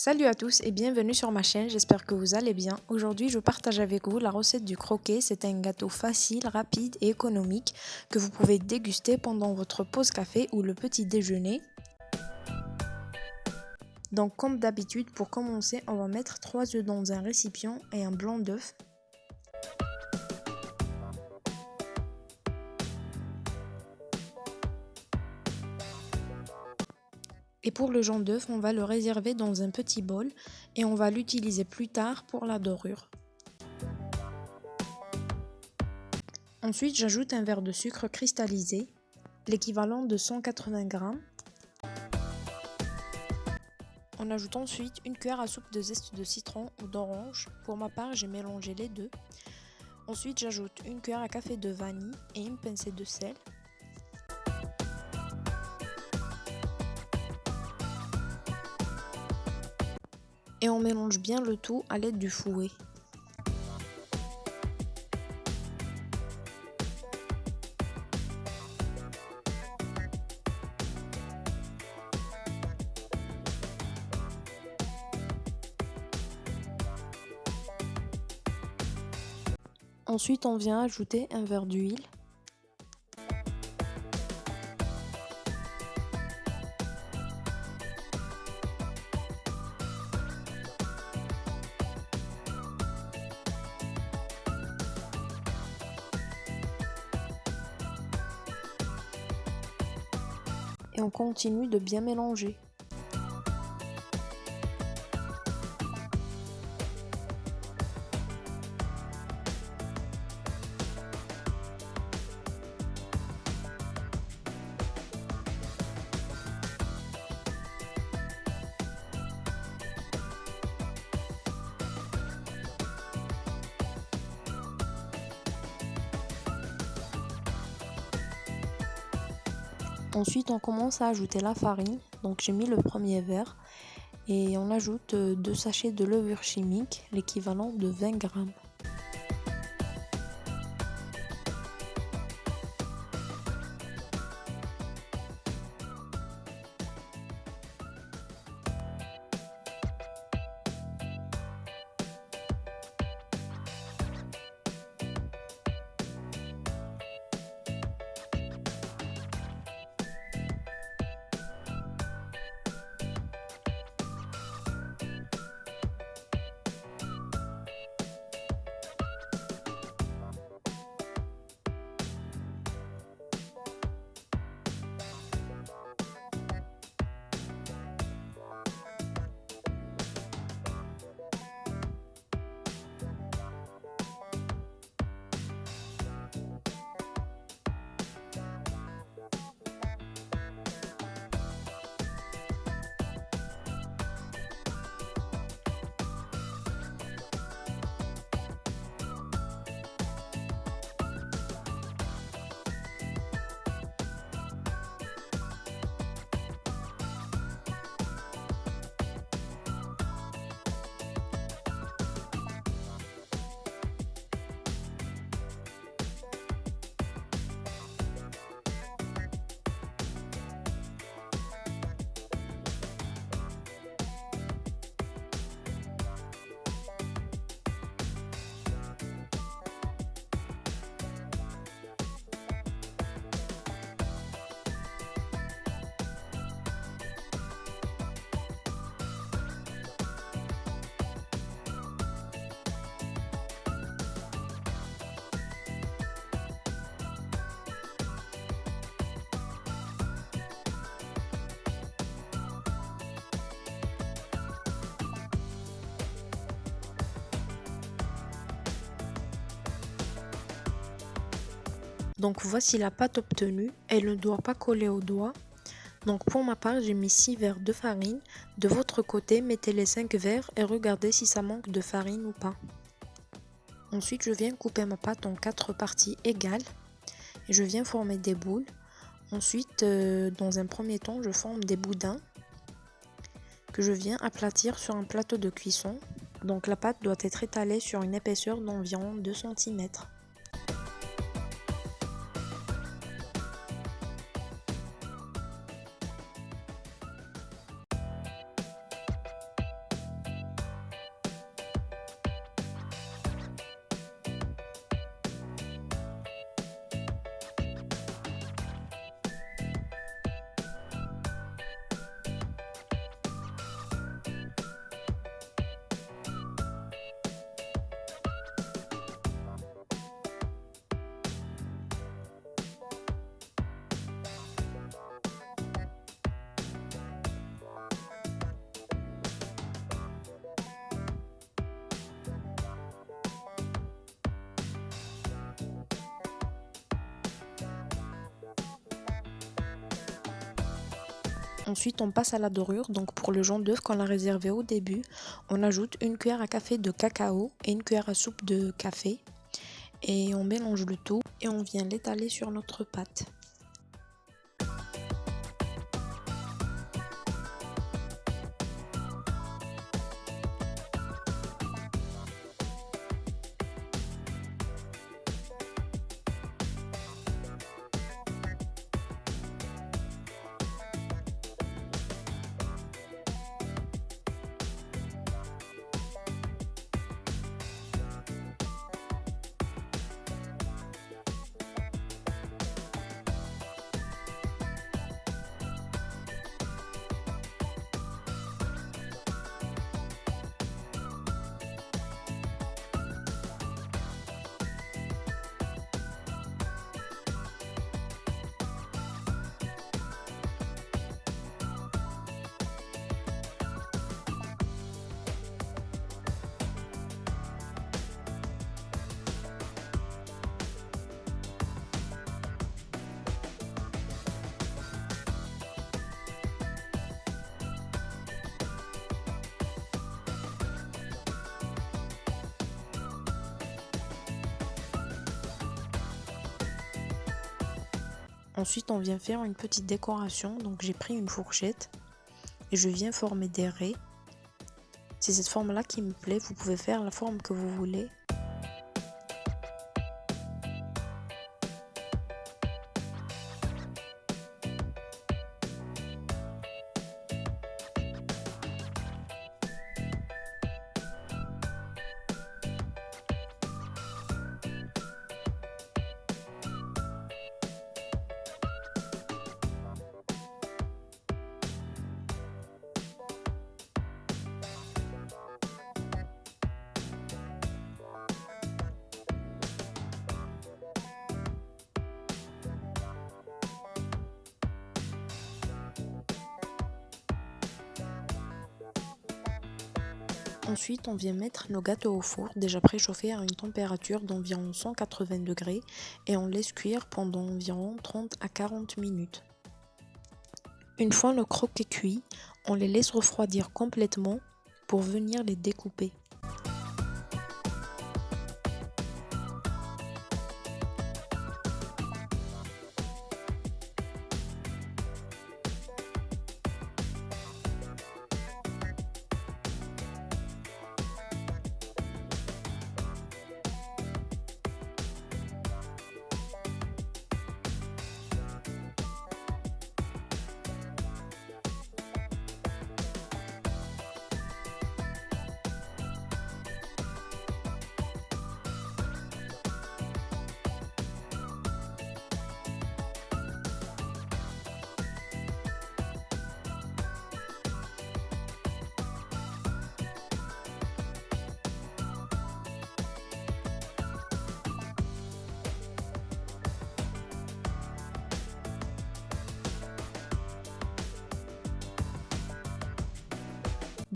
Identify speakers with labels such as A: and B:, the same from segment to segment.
A: Salut à tous et bienvenue sur ma chaîne, j'espère que vous allez bien. Aujourd'hui je partage avec vous la recette du croquet, c'est un gâteau facile, rapide et économique que vous pouvez déguster pendant votre pause café ou le petit déjeuner. Donc comme d'habitude, pour commencer, on va mettre 3 œufs dans un récipient et un blanc d'œuf. Et pour le jaune d'œuf, on va le réserver dans un petit bol et on va l'utiliser plus tard pour la dorure. Ensuite, j'ajoute un verre de sucre cristallisé, l'équivalent de 180 g. On ajoute ensuite une cuillère à soupe de zeste de citron ou d'orange. Pour ma part, j'ai mélangé les deux. Ensuite, j'ajoute une cuillère à café de vanille et une pincée de sel. Et on mélange bien le tout à l'aide du fouet. Ensuite, on vient ajouter un verre d'huile. Et on continue de bien mélanger. Ensuite, on commence à ajouter la farine. Donc j'ai mis le premier verre et on ajoute 2 sachets de levure chimique, l'équivalent de 20 g. Donc voici la pâte obtenue, elle ne doit pas coller au doigt. Donc pour ma part, j'ai mis 6 verres de farine. De votre côté, mettez les 5 verres et regardez si ça manque de farine ou pas. Ensuite, je viens couper ma pâte en 4 parties égales et je viens former des boules. Ensuite, dans un premier temps, je forme des boudins que je viens aplatir sur un plateau de cuisson. Donc la pâte doit être étalée sur une épaisseur d'environ 2 cm. Ensuite, on passe à la dorure. Donc pour le jaune d'œuf qu'on a réservé au début, on ajoute une cuillère à café de cacao et une cuillère à soupe de café. Et on mélange le tout et on vient l'étaler sur notre pâte. Ensuite, on vient faire une petite décoration. Donc j'ai pris une fourchette et je viens former des raies. C'est cette forme-là qui me plaît. Vous pouvez faire la forme que vous voulez. Ensuite, on vient mettre nos gâteaux au four, déjà préchauffés à une température d'environ 180 degrés et on laisse cuire pendant environ 30 à 40 minutes. Une fois nos croquettes cuits, on les laisse refroidir complètement pour venir les découper.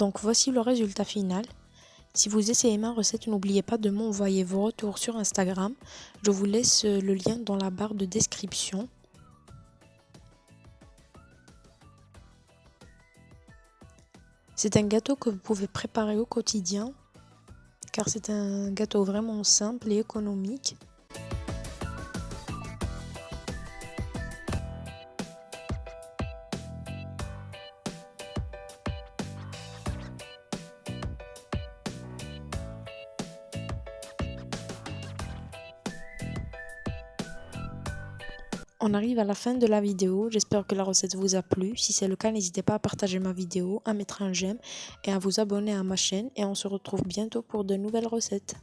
A: Donc voici le résultat final. Si vous essayez ma recette, n'oubliez pas de m'envoyer vos retours sur Instagram. Je vous laisse le lien dans la barre de description. C'est un gâteau que vous pouvez préparer au quotidien, car c'est un gâteau vraiment simple et économique. On arrive à la fin de la vidéo, j'espère que la recette vous a plu. Si c'est le cas, n'hésitez pas à partager ma vidéo, à mettre un j'aime et à vous abonner à ma chaîne. Et on se retrouve bientôt pour de nouvelles recettes.